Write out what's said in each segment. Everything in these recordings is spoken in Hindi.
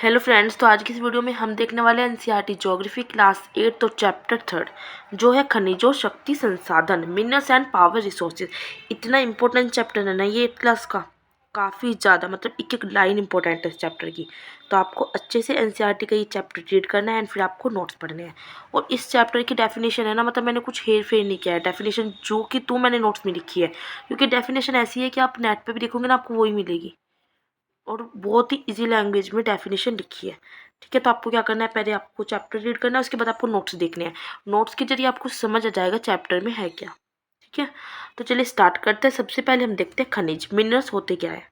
हेलो फ्रेंड्स, तो आज की इस वीडियो में हम देखने वाले हैं एनसीईआरटी ज्योग्राफी क्लास 8 तो चैप्टर 3 जो है खनिजों शक्ति संसाधन मिनरल्स एंड पावर रिसोर्सेज। इतना इंपॉर्टेंट चैप्टर है ना ये 8 क्लास का, काफ़ी ज़्यादा, मतलब एक एक लाइन इंपॉर्टेंट है इस चैप्टर की। तो आपको अच्छे से एनसीईआरटी का ये चैप्टर रीड करना है एंड फिर आपको नोट्स पढ़ने हैं। और इस चैप्टर की डेफिनेशन है ना, मतलब मैंने कुछ हेर फेर नहीं किया है, डेफिनेशन जो कि मैंने नोट्स में लिखी है, क्योंकि डेफिनेशन ऐसी है कि आप नेट पर भी देखोगे ना आपको वही मिलेगी और बहुत ही इजी लैंग्वेज में डेफिनेशन लिखी है। ठीक है, तो आपको क्या करना है, पहले आपको चैप्टर रीड करना है, उसके बाद आपको नोट्स देखने हैं। नोट्स के जरिए आपको समझ आ जाएगा चैप्टर में है क्या। ठीक है, तो चलिए स्टार्ट करते हैं। सबसे पहले हम देखते हैं खनिज मिनरल्स होते क्या है।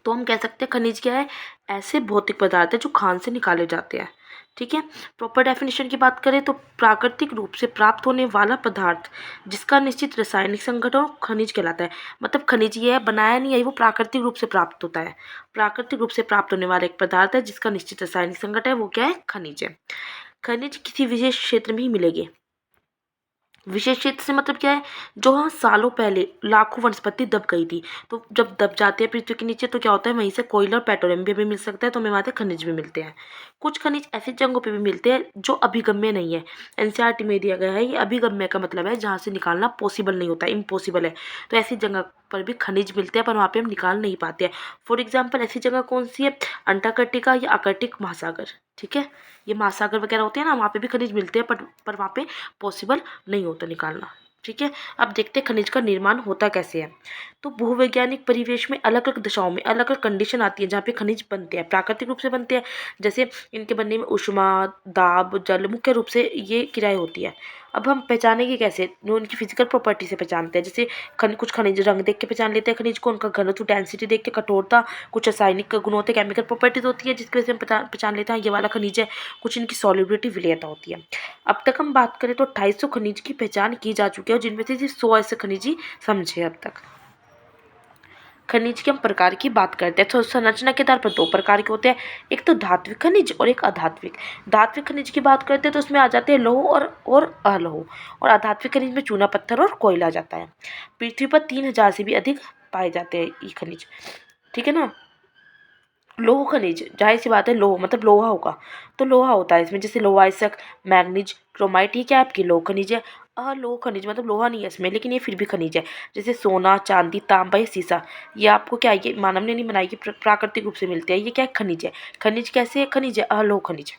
तो हम कह सकते हैं खनिज क्या है, ऐसे भौतिक पदार्थ है जो खान से निकाले जाते हैं। ठीक है, प्रॉपर डेफिनेशन की बात करें तो प्राकृतिक रूप से प्राप्त होने वाला पदार्थ जिसका निश्चित रासायनिक संगठन खनिज कहलाता है। मतलब खनिज ये है, बनाया नहीं है, वो प्राकृतिक रूप से प्राप्त होता है। प्राकृतिक रूप से प्राप्त होने वाला एक पदार्थ है जिसका निश्चित रासायनिक संगठन है, वो क्या है, खनिज है। खनिज किसी विशेष क्षेत्र में ही मिलेंगे। विशेष क्षेत्र से मतलब क्या है, जो हाँ सालों पहले लाखों वनस्पति दब गई थी, तो जब दब जाती है पृथ्वी के नीचे तो क्या होता है, वहीं से कोयला और पेट्रोलियम भी हमें मिल सकता है, तो हमें वहाँ से खनिज भी मिलते हैं। कुछ खनिज ऐसी जगहों पे भी मिलते हैं जो अभिगम्य नहीं है। एनसीईआरटी में दिया गया है, ये अभिगम्य का मतलब है जहाँ से निकालना पॉसिबल नहीं होता, इम्पॉसिबल है। तो ऐसी जगह पर भी खनिज मिलते हैं पर वहाँ पे हम निकाल नहीं पाते हैं। फॉर एग्जाम्पल ऐसी जगह कौन सी है, अंटार्कटिका या आर्कटिक महासागर। ठीक है, ये महासागर वगैरह होते हैं ना, वहाँ पे भी खनिज मिलते हैं पर वहाँ पे पॉसिबल नहीं होता निकालना। ठीक है, अब देखते हैं खनिज का निर्माण होता कैसे है। तो भूवैज्ञानिक परिवेश में अलग अलग दिशाओं में अलग अलग कंडीशन आती है जहाँ पे खनिज बनते हैं, प्राकृतिक रूप से बनते हैं। जैसे इनके बनने में ऊष्मा, दाब, जल मुख्य रूप से ये क्रियाएं होती है। अब हम पहचानेंगे कैसे, जो उनकी फिजिकल प्रॉपर्टी से पहचानते हैं। जैसे कुछ खनिज रंग देख के पहचान लेते हैं खनिज को, उनका घनत्व डेंसिटी देख के, कठोरता, कुछ रासायनिक गुण होते हैं, केमिकल प्रॉपर्टीज होती है जिसकी वजह से हम पहचान लेते हैं ये वाला खनिज है। कुछ इनकी सॉल्युबिलिटी विलेयता होती है। अब तक हम बात करें तो 250 खनिज की पहचान की जा चुकी है, जिनमें से सिर्फ 100 ऐसे खनिज ही समझे अब तक। खनिज के हम प्रकार की बात करते हैं तो संरचना के आधार पर 2 प्रकार के होते हैं, एक तो धात्विक खनिज और एक अधात्विक। धात्विक खनिज की बात करते हैं तो उसमें आ जाते हैं लौह और अलोह, और अधात्विक खनिज में चूना पत्थर और कोयला आ जाता है। पृथ्वी पर 3000 से भी अधिक पाए जाते हैं ये खनिज। ठीक है ना, लोह खनिज, जाहिर सी बात है लोह मतलब लोहा होगा, तो लोहा होता है इसमें, जैसे लोहा आयस्क, मैग्नीज, क्रोमाइट, ये क्या है आपकी लोह खनिज है। अलोह खनिज मतलब लोहा नहीं है इसमें, लेकिन ये फिर भी खनिज है, जैसे सोना, चांदी, तांबा या सीसा। ये आपको क्या है, ये मानव ने नहीं बनाई, ये प्राकृतिक रूप से मिलते हैं। ये क्या है, खनिज है। खनिज कैसे है, खनिज है, अलोह खनिज।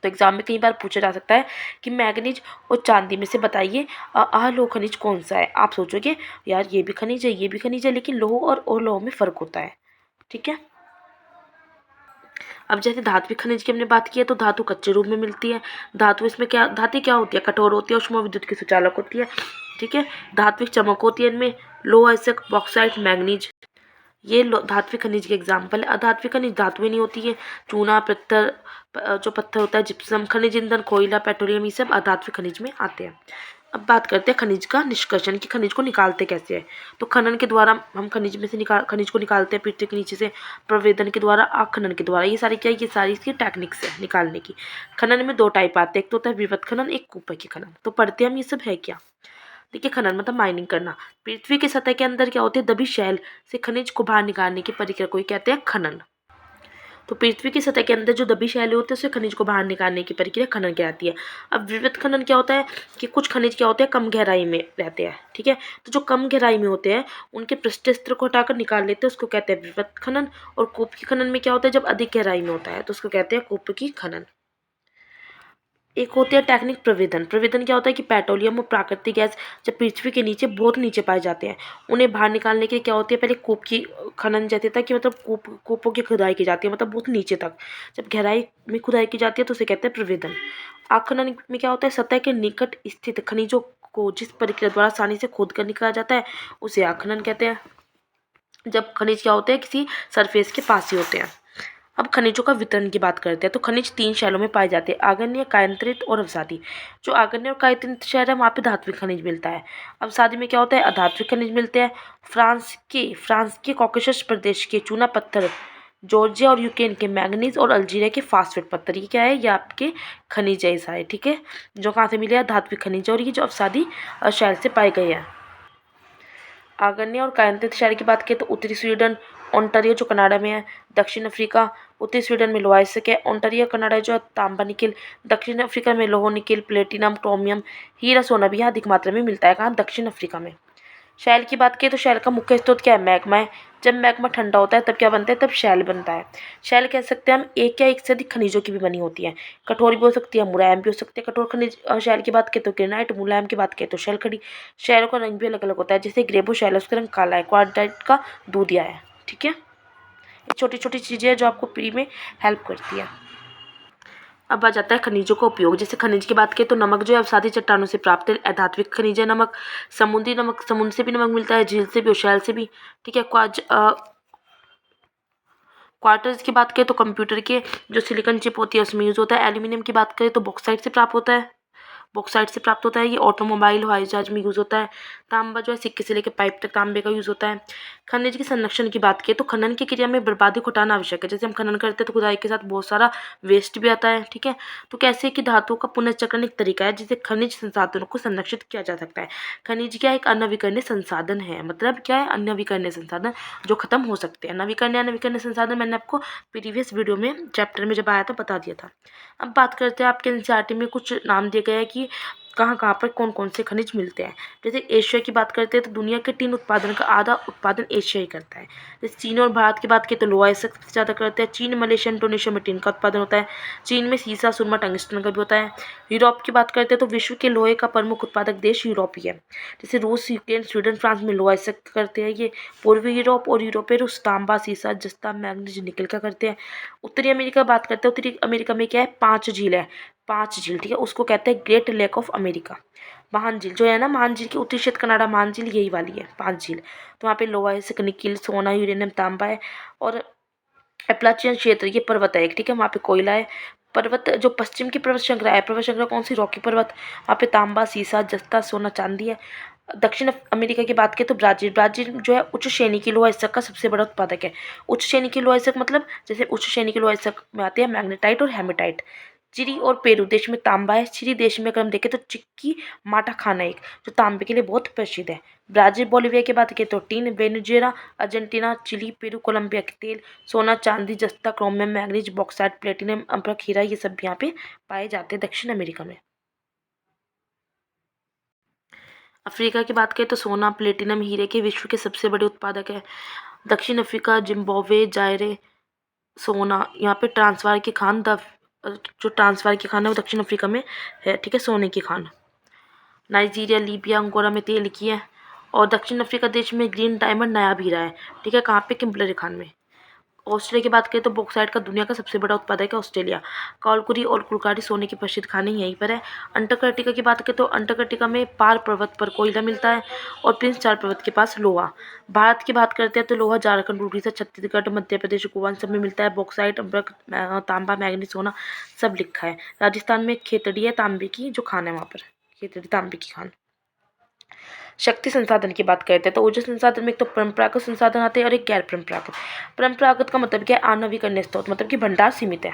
तो एग्जाम में कई बार पूछा जा सकता है कि मैग्नीज और चांदी में से बताइए अलोह खनिज कौन सा है। आप सोचोगे यार ये भी खनिज है ये भी खनिज है, लेकिन लोह और अलोह में फर्क होता है। ठीक है, अब जैसे धात्विक खनिज की हमने बात की है तो धातु कच्चे रूप में मिलती है। धातु इसमें क्या, धातु क्या होती है, कठोर होती है, उष्मा विद्युत की सुचालक होती है। ठीक है, धात्विक चमक होती है इनमें, लोहा, आयस्क, बॉक्साइट, मैग्नीज, ये धात्विक खनिज के एग्जाम्पल है। अधात्विक खनिज धातुएं नहीं होती है, चूना, पत्थर, जो पत्थर होता है, जिप्सम, खनिज ईंधन, कोयला, पेट्रोलियम, ये सब अधात्विक खनिज में आते हैं। अब बात करते हैं खनिज का निष्कर्षण कि खनिज को निकालते कैसे है। तो खनन के द्वारा हम खनिज में से खनिज को निकालते हैं पृथ्वी के नीचे से, प्रवेदन के द्वारा, आखनन के द्वारा। ये सारी क्या है, ये सारी इसकी टेक्निक्स है निकालने की। खनन में 2 टाइप आते हैं, एक तो होता है विवत खनन, एक कूप की खनन। तो पढ़ते हैं हम ये सब है क्या। देखिए, खनन मतलब माइनिंग करना। पृथ्वी की सतह के अंदर क्या होते हैं, दबी शैल से खनिज को बाहर निकालने की प्रक्रिया को कहते हैं खनन। तो पृथ्वी की सतह के अंदर जो दबी शैलें होती है उससे खनिज को बाहर निकालने की प्रक्रिया खनन कहलाती है। अब विवृत खनन क्या होता है कि कुछ खनिज क्या होते हैं, कम गहराई में रहते हैं। ठीक है, तो जो कम गहराई में होते हैं उनके पृष्ठ स्तर को हटाकर निकाल लेते हैं, उसको कहते हैं विवृत खनन। और कूप की खनन में क्या होता है, जब अधिक गहराई में होता है तो उसको कहते हैं कूप की खनन। एक होती है टेक्निक प्रवेदन। प्रवेदन क्या होता है कि पेट्रोलियम और प्राकृतिक गैस जब पृथ्वी के नीचे बहुत नीचे पाए जाते हैं, उन्हें बाहर निकालने के लिए क्या होती है, पहले कूप की खनन जैसे था कि मतलब कूपों की खुदाई की जाती है, मतलब बहुत नीचे तक जब गहराई में खुदाई की जाती है तो उसे कहते हैं प्रवेदन। आखनन में क्या होता है, सतह के निकट स्थित खनिजों को जिस प्रक्रिया द्वारा आसानी से खोद कर निकाला जाता है उसे आखनन कहते हैं। जब खनिज क्या होते हैं, किसी सरफेस के पास ही होते हैं। अब खनिजों का वितरण की बात करते हैं तो खनिज 3 शैलों में पाए जाते हैं, आग्नेय, कायांतरित और अवसादी। जो आग्नेय और कायांतरित शैल है वहाँ पे धात्विक खनिज मिलता है। अवसादी में क्या होता है, अधात्विक खनिज मिलते हैं। फ्रांस के कॉकेशस प्रदेश के चूना पत्थर, जॉर्जिया और यूक्रेन के मैंगनीज और अल्जीरिया के फास्फेट पत्थर, ये क्या है, ये आपके खनिज है ये सारे। ठीक है, जो कहाँ से मिले हैं, धात्विक खनिज, और ये जो अवसादी शैल से पाए गए हैं। आग्नेय और कायांतरित शैल की बात करें तो उत्तरी स्वीडन ओंटारियो जो कनाडा में है, दक्षिण अफ्रीका, उत्तरी स्वीडन में लोहाइसक है। ओंटारियो कनाडा जो तांबा निकिल, दक्षिण अफ्रीका में लोहो निकिल, प्लेटिनम, क्रोमियम, हीरा, सोना भी यहाँ अधिक मात्रा में मिलता है। कहाँ? दक्षिण अफ्रीका में। शैल की बात करें तो शैल का मुख्य स्रोत क्या है? मैग्मा है। जब मैग्मा ठंडा होता है तब क्या बनता है? तब शैल बनता है। शैल कह सकते हैं हम एक या एक से अधिक खनिजों की भी बनी होती है। कठोर भी हो सकती है, मुलायम भी हो सकती है। कठोर खनिज शैल की बात करें तो ग्रेनाइट, मुलायम की बात करें तो शैल खड़ी। शैलों का रंग भी अलग अलग होता है। जैसे ग्रेबो शैल है, उसका रंग काला है। क्वार्टजाइट का दूधिया है। ठीक है, ये छोटी छोटी चीज़ें हैं जो आपको प्री में हेल्प करती है। अब आ जाता है खनिजों का उपयोग। जैसे खनिज की बात करें तो नमक जो है अवसादी चट्टानों से प्राप्त है, अधात्विक खनिज है नमक। समुद्री नमक, समुद्र से भी नमक मिलता है, झील से भी और शैल से भी। ठीक है, क्वार्टर्स की बात करें तो कंप्यूटर के जो सिलिकॉन चिप होती है उसमें यूज़ होता है। एल्यूमिनियम की बात करें तो बॉक्साइट से प्राप्त होता है, बॉक्साइट से प्राप्त होता है। ये ऑटोमोबाइल, हवाई जहाज में यूज़ होता है। तांबा जो है सिक्के से लेकर पाइप तक तांबे का यूज़ होता है। खनिज के संरक्षण की बात करें तो खनन की क्रिया में बर्बादी को हटाना आवश्यक है। जैसे हम खनन करते हैं तो खुदाई के साथ बहुत सारा वेस्ट भी आता है। ठीक है, तो कैसे कि धातुओं का पुनर्चक्रण एक तरीका है जिससे खनिज संसाधनों को संरक्षित किया जा सकता है। खनिज क्या है? एक अनवीकरणीय संसाधन है। मतलब क्या है? अनवीकरणीय संसाधन जो खत्म हो सकते हैं। नवीकरणीय अनवीकरणीय संसाधन मैंने आपको प्रीवियस वीडियो में चैप्टर में जब आया था बता दिया था। अब बात करते हैं आपके एनसीईआरटी में कुछ नाम दिए गए हैं कि कहाँ कहाँ पर कौन कौन से खनिज मिलते हैं। जैसे एशिया की बात करते हैं तो दुनिया के टीन उत्पादन का आधा उत्पादन एशिया ही करता है। जैसे चीन और भारत की बात करें तो लोहा सबसे ज़्यादा करते हैं। चीन, मलेशिया, इंडोनेशिया में टीन का उत्पादन होता है। चीन में सीसा, सुरमा, टंगस्टन का भी होता है। यूरोप की बात करते हैं तो विश्व के लोहे का प्रमुख उत्पादक देश यूरोप ही है। जैसे रूस, यूक्रेन, स्वीडन, फ्रांस में लोहा करते हैं ये। पूर्वी यूरोप और यूरोपीय रूस तांबा, सीसा, जस्ता, मैग्नीज, निकल का करते हैं। उत्तरी अमेरिका बात करते हैं। उत्तरी अमेरिका में क्या है? 5 झील है, 5 झील। ठीक है, उसको कहते हैं ग्रेट लेक ऑफ अमेरिका। महान झील जो है ना, महान झील की उत्तरी क्षेत्र कनाडा महान झील यही वाली है, 5 झील। तो वहाँ पे लोहा है, निकिल, सोना, यूरेनियम, तांबा है। और एप्लाचियन क्षेत्र ये पर्वत है एक। ठीक है, वहाँ पे कोयला है। पर्वत जो पश्चिम की पर्वत श्रृंखला है, पर्वत श्रृंखला कौन सी? रॉकी पर्वत। वहाँ पे तांबा, सीसा, जस्ता, सोना, चांदी है। दक्षिण अमेरिका की बात करें तो ब्राज़ील, ब्राज़ील जो है उच्च श्रेणी की लोहा इसक का सबसे बड़ा उत्पादक है। उच्च श्रेणी की लोहा इसक मतलब जैसे उच्च श्रेणी की लोहा इसक में आते हैं मैग्नेटाइट और हेमेटाइट। चिली और पेरू देश में तांबा है। चिली देश में अगर हम देखें तो चिक्की माटा खाना एक जो तांबे के लिए बहुत प्रसिद्ध है। ब्राज़ील, बोलिविया की बात करें तो tin, Venezuela, Argentina, Chile, Peru, Colombia के तेल, सोना, चांदी, जस्ता, क्रोमियम, मैग्नीज, बॉक्साइट, प्लेटिनम, अम्बरक, हीरा ये सब यहाँ पे पाए जाते हैं दक्षिण अमेरिका में। अफ्रीका की बात करें तो सोना, प्लेटिनम, हीरे के विश्व के सबसे बड़े उत्पादक है। दक्षिण अफ्रीका, जिम्बाब्वे, जायरे, सोना यहाँ पे ट्रांसवाल की खान जो ट्रांसवाल की खान है वो दक्षिण अफ्रीका में है। ठीक है, सोने की खान। नाइजीरिया, लीबिया, अंगोरा में तेल की है। और दक्षिण अफ्रीका देश में ग्रीन डायमंड नायाब हीरा है। ठीक है, कहाँ पे? किम्बलरी खान में। ऑस्ट्रेलिया की बात करें तो बॉक्साइट का दुनिया का सबसे बड़ा उत्पादक है ऑस्ट्रेलिया। कालकुरी और कुलकारी सोने की प्रसिद्ध खाने यहीं पर है। अंटार्कटिका की बात करें तो अंटार्कटिका में पार पर्वत पर कोयला मिलता है और प्रिंस चार्ल्स पर्वत के पास लोहा। भारत की बात करते हैं तो लोहा झारखंड, उड़ीसा, छत्तीसगढ़, मध्य प्रदेश, गोवा सब में मिलता है। बॉक्साइट, अम्बरक, तांबा, मैग्नीज, सोना सब लिखा है। राजस्थान में खेतड़ी है तांबे की जो खान है, वहाँ पर खेतड़ी तांबे की खान। शक्ति संसाधन की बात करते हैं तो ऊर्जा संसाधन में एक तो परंपरागत संसाधन आते हैं और एक गैर परंपरागत। परंपरागत का मतलब क्या है? आणविकरणीय स्रोत, मतलब कि भंडार सीमित है।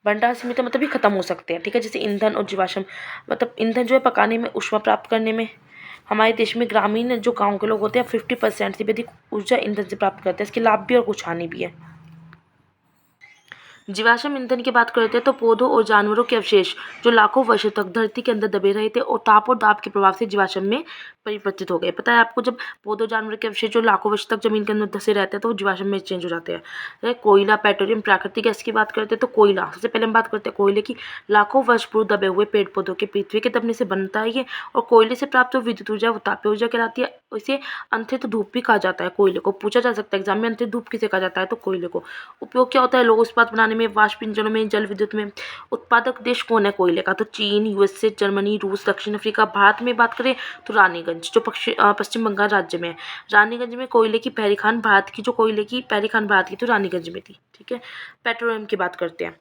भंडार सीमित है मतलब ये खत्म हो सकते हैं। ठीक है, जैसे ईंधन और जीवाश्म, मतलब ईंधन जो है पकाने में, ऊष्मा प्राप्त करने में। हमारे देश में ग्रामीण जो गाँव के लोग होते हैं 50% से भी अधिक ऊर्जा ईंधन से प्राप्त करते हैं। इसके लाभ भी और कुछ हानि भी है। जीवाश्म ईंधन की बात करते हैं तो पौधों और जानवरों के अवशेष जो लाखों वर्षों तक धरती के अंदर दबे रहे थे और ताप और दाब के प्रभाव से जीवाश्म में परिवर्तित हो गए। पता है आपको, जब पौधों जानवरों के अवशेष जो लाखों वर्ष तक जमीन के अंदर धसे रहते हैं तो वो जीवाश्म में चेंज हो जाते हैं। कोयला, पेट्रोलियम, प्राकृतिक गैस की बात करते हैं तो कोयला, सबसे पहले हम बात करते हैं कोयले की। लाखों वर्ष पूर्व दबे हुए पेड़ पौधों के पृथ्वी के दबने से बनता है ये। और कोयले से प्राप्त जो विद्युत ऊर्जा वो तापीय ऊर्जा कहलाती है। इसे अंतरिक्ष धूप भी कहा जाता है। कोयले को पूछा जा सकता है एग्जाम में, अंतरिक्ष धूप किसे कहा जाता है? तो कोयले को। उपयोग क्या होता है? लोह इस्पात बनाने में, वाष्प इंजनों में, जल विद्युत में। उत्पादक देश कौन है कोयले का? तो चीन, यूएसए, जर्मनी, रूस, दक्षिण अफ्रीका। भारत में बात करें तो रानीगंज जो पश्चिम बंगाल राज्य में है। रानीगंज में कोयले की पहली खान भारत की, जो कोयले की पहली खान भारत की तो रानीगंज में थी। ठीक है, पेट्रोलियम की बात करते हैं।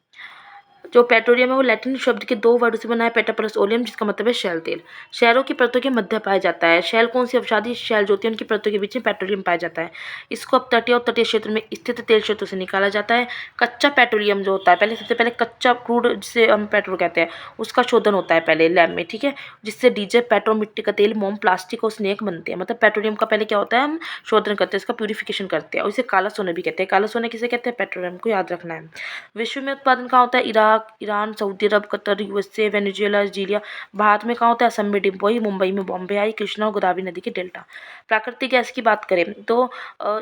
जो पेट्रोलियम है वो लैटिन शब्द के 2 वर्ड से बना है, पेटा प्लस ओलियम, जिसका मतलब है शैल तेल। शहरों की परतों के मध्य पाया जाता है। शैल कौन सी अवसादी शैल जो होती है उनकी परतों के बीच में पेट्रोलियम पाया जाता है। इसको अब तटीय और तटीय क्षेत्र में स्थित तेल क्षेत्रों से निकाला जाता है। कच्चा पेट्रोलियम जो होता है, पहले सबसे पहले कच्चा क्रूड जिसे हम पेट्रोल कहते हैं, उसका शोधन होता है पहले लैब में, ठीक है, जिससे डीजल, पेट्रोल, मिट्टी का तेल, मोम, प्लास्टिक और स्नेक बनते हैं। मतलब पेट्रोलियम का पहले क्या होता है, हम शोधन करते हैं, इसका प्यूरिफिकेशन करते हैं, और इसे काला सोना भी कहते हैं। काला सोना किसे कहते हैं, पेट्रोलियम को याद रखना है। विश्व में उत्पादन कहाँ होता है, Iraq, Iran, Saudi Arab, Qatar, USA, Venezuela, Algeria. Bharat में कहाँ होता है, असम में डिम्बोई, मुंबई में बॉम्बे आई, कृष्णा और गोदावरी नदी के डेल्टा। प्राकृतिक गैस की बात करें तो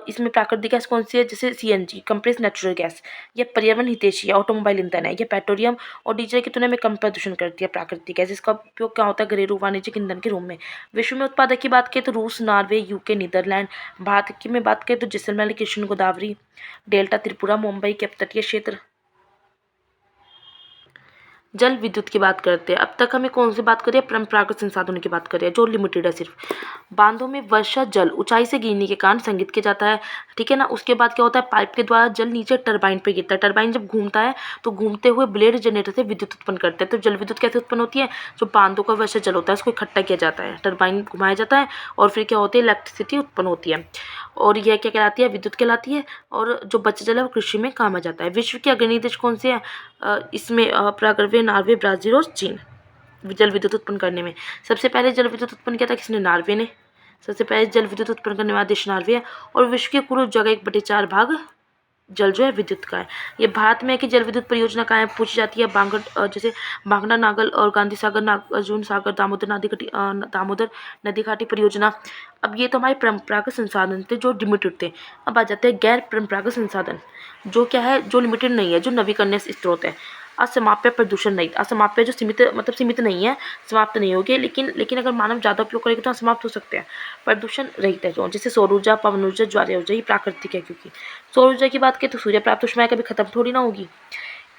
इसमें प्राकृतिक गैस कौन सी है, जैसे सीएनजी, कंप्रेस्ड नेचुरल गैस, ये पर्यावरण हितैषी है, ऑटोमोबाइल ईंधन है, ये पेट्रोलियम और डीजल की तुलना में कम प्रदूषण करती है प्राकृतिक गैस। इसका उपयोग क्या होता है, घरेलू वाणिज्यिक ईंधन के रूप में। विश्व में उत्पादक की बात करें तो रूस, नॉर्वे, यूके, नीदरलैंड। भारत की में बात करें तो जैसलमेर, कृष्ण, गोदावरी डेल्टा, त्रिपुरा, मुंबई के तटीय क्षेत्र। जल विद्युत की बात करते हैं। अब तक हमें कौन सी बात करिए, परंपरागत संसाधनों की बात करिए जो लिमिटेड है सिर्फ। बांधों में वर्षा जल ऊंचाई से गिरने के कारण संग्रहित किया जाता है, ठीक है ना। उसके बाद क्या होता है, पाइप के द्वारा जल नीचे टरबाइन पे गिरता है। टरबाइन जब घूमता है तो घूमते हुए ब्लेड जनरेटर से विद्युत उत्पन्न करते हैं। तो जल विद्युत कैसे उत्पन्न होती है, जो बांधों का वर्षा जल होता है उसको इकट्ठा किया जाता है, टरबाइन घुमाया जाता है और फिर क्या होती है, इलेक्ट्रिसिटी उत्पन्न होती है, और यह क्या कहलाती है, विद्युत कहलाती है। और जो बचा जल है वो कृषि में काम आ जाता है। विश्व के अग्रणी देश कौन से हैं, इसमें पराग्वे, नॉर्वे, ब्राज़ील और चीन जल विद्युत उत्पन्न करने में। सबसे पहले जल विद्युत उत्पन्न किया था किसने, नॉर्वे ने। सबसे पहले जल विद्युत उत्पन्न करने वाला देश नॉर्वे है। और विश्व के कुल जगह 1/4 भाग जल जो है विद्युत का है। ये भारत में है कि जल विद्युत परियोजना कहाँ है, पूछी जाती है। जैसे बांगड़ा, नागल और गांधी सागर, नागार्जुन सागर, दामोदर नदी घाटी परियोजना। अब ये तो हमारे परंपरागत संसाधन थे जो लिमिटेड थे। अब आ जाते हैं गैर परंपरागत संसाधन, जो क्या है, जो लिमिटेड नहीं है, जो नवीकरणीय स्रोत है। असमाप्य प्रदूषण रहित, असमाप्य जो सीमित, मतलब सीमित नहीं है, समाप्त नहीं होगी, लेकिन अगर मानव ज़्यादा उपयोग करेगा तो समाप्त हो सकते हैं। प्रदूषण रहित है जो, जैसे सौर ऊर्जा, पवन ऊर्जा, ज्वाला ऊर्जा, ये प्राकृतिक है। क्योंकि सौर ऊर्जा की बात करें तो सूर्य प्राप्त ऊष्मा कभी खत्म थोड़ी ना होगी।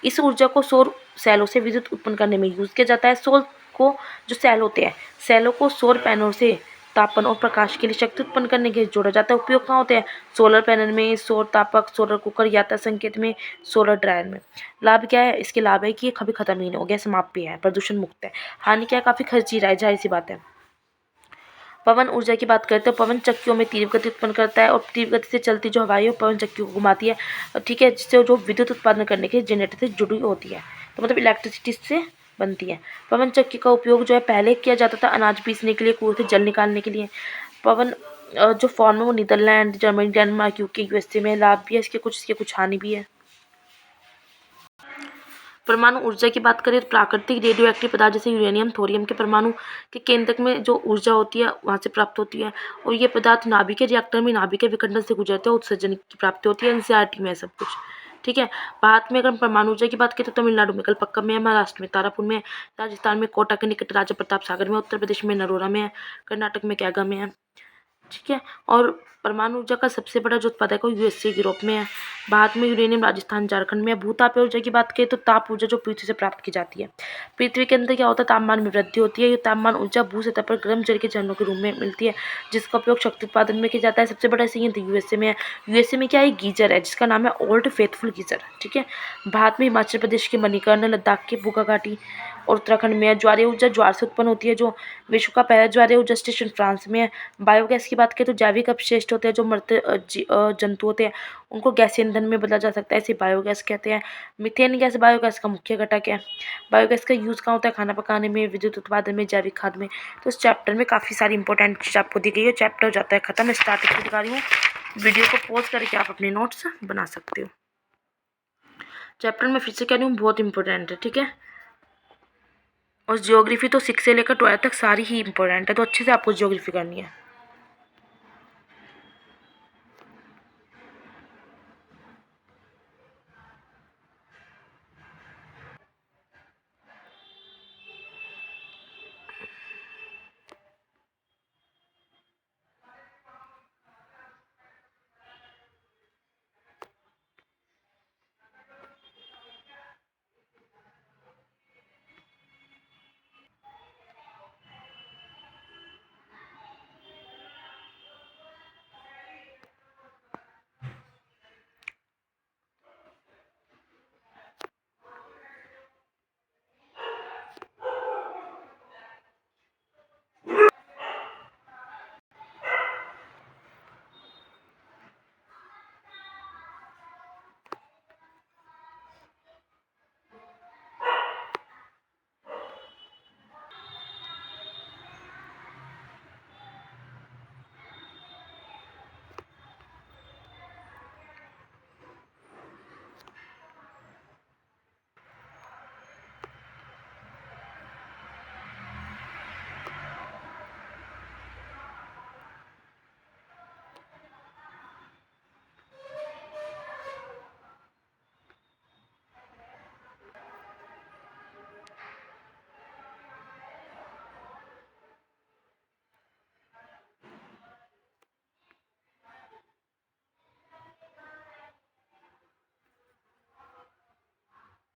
इस ऊर्जा को सौर सेलों से विद्युत उत्पन्न करने में यूज़ किया जाता है। सौर को जो सेल होते हैं, सेलों को सौर पैनल से तापन और प्रकाश के लिए शक्ति उत्पन्न करने के लिए जोड़ा जाता है। उपयोग कहाँ होते हैं, सोलर पैनल में, सौर तापक, सोलर कुकर, यात्रा संकेत में, सोलर ड्रायर में। लाभ क्या है, इसके लाभ है कि ये कभी खत्म ही नहीं हो गया, समाप्त भी है, प्रदूषण मुक्त है। हानि क्या है, काफ़ी खर्ची रहा है, जाहिर सी बात है। पवन ऊर्जा की बात करते हैं, पवन चक्कियों में तीव्र गति उत्पन्न करता है और तीव्र गति से चलती जो हवाएं पवन चक्कियों को घुमाती है, ठीक है, जिससे जो विद्युत उत्पादन करने के जनरेटर से जुड़ी होती है, तो मतलब इलेक्ट्रिसिटी से बनती है। पवन चक्की का उपयोग जो है पहले किया जाता था अनाज पीसने के लिए, कुएं से जल निकालने के लिए। पवन जो फॉर्म है वो Netherland, Germany, Denmark, UK, USA में। लाभ भी है इसके कुछ हानि भी है। परमाणु ऊर्जा की बात करें तो प्राकृतिक रेडियो एक्टिव पदार्थ जैसे यूरेनियम, थोरियम के परमाणु के केंद्रक में जो ऊर्जा होती है वहाँ से प्राप्त होती है, और ये पदार्थ नाभिक के रिएक्टर में नाभिक के विखंडन से गुजरते हैं, उत्सर्जन की प्राप्ति होती है। एनसीईआरटी में है सब कुछ, ठीक है। भारत में अगर हम परमाणु ऊर्जा की बात करें तो तमिलनाडु में कलपक्कम में है, महाराष्ट्र में तारापुर में है, राजस्थान में कोटा के निकट राजा प्रताप सागर में, उत्तर प्रदेश में नरोरा में है, कर्नाटक में कैगा में है, ठीक है। और परमाणु ऊर्जा का सबसे बड़ा जो उत्पादक है वो यूएसए, यूरोप में है। भारत में यूरेनियम राजस्थान, झारखंड में है। भूतापीय ऊर्जा की बात करें तो ताप ऊर्जा जो पृथ्वी से प्राप्त की जाती है। पृथ्वी के अंदर क्या होता है, तापमान में वृद्धि होती है। ये तापमान ऊर्जा भू सतह पर गर्म जल के झरनों के रूप में मिलती है, जिसका उपयोग शक्ति उत्पादन में किया जाता है। सबसे बड़ा संयंत्र यूएसए में है। यूएसए में क्या है, गीजर है जिसका नाम है ओल्ड फेथफुल गीजर, ठीक है। भारत में हिमाचल प्रदेश के मणिकर्ण, लद्दाख के बुगा घाटी और उत्तराखंड में है। ज्वारीय ऊर्जा ज्वार से उत्पन्न होती है, जो विश्व का पहला ज्वारीय ऊर्जा स्टेशन फ्रांस में है। बायोगैस की बात करें तो जैविक अपशिष्ट होते हैं, जो मरते जंतु होते हैं उनको गैसीय ईंधन में बदला जा सकता है, इसे बायोगैस कहते हैं। मीथेन गैस बायोगैस का मुख्य घटक है। बायोगैस का यूज़ कहाँ होता है, खाना पकाने में, विद्युत उत्पादन में, जैविक खाद में। तो इस चैप्टर में काफ़ी सारी इंपॉर्टेंट चीज़ आपको दी गई है। चैप्टर हो जाता है खत्म। स्टार्टिंग से दिखा रही हूँ, वीडियो को पॉज करके आप अपने नोट्स बना सकते हो। चैप्टर में फिर से कह रही हूँ बहुत इंपॉर्टेंट है, ठीक है। और ज्योग्राफी तो 6 से लेकर 12 तक सारी ही इंपॉर्टेंट है, तो अच्छे से आपको ज्योग्राफी करनी है।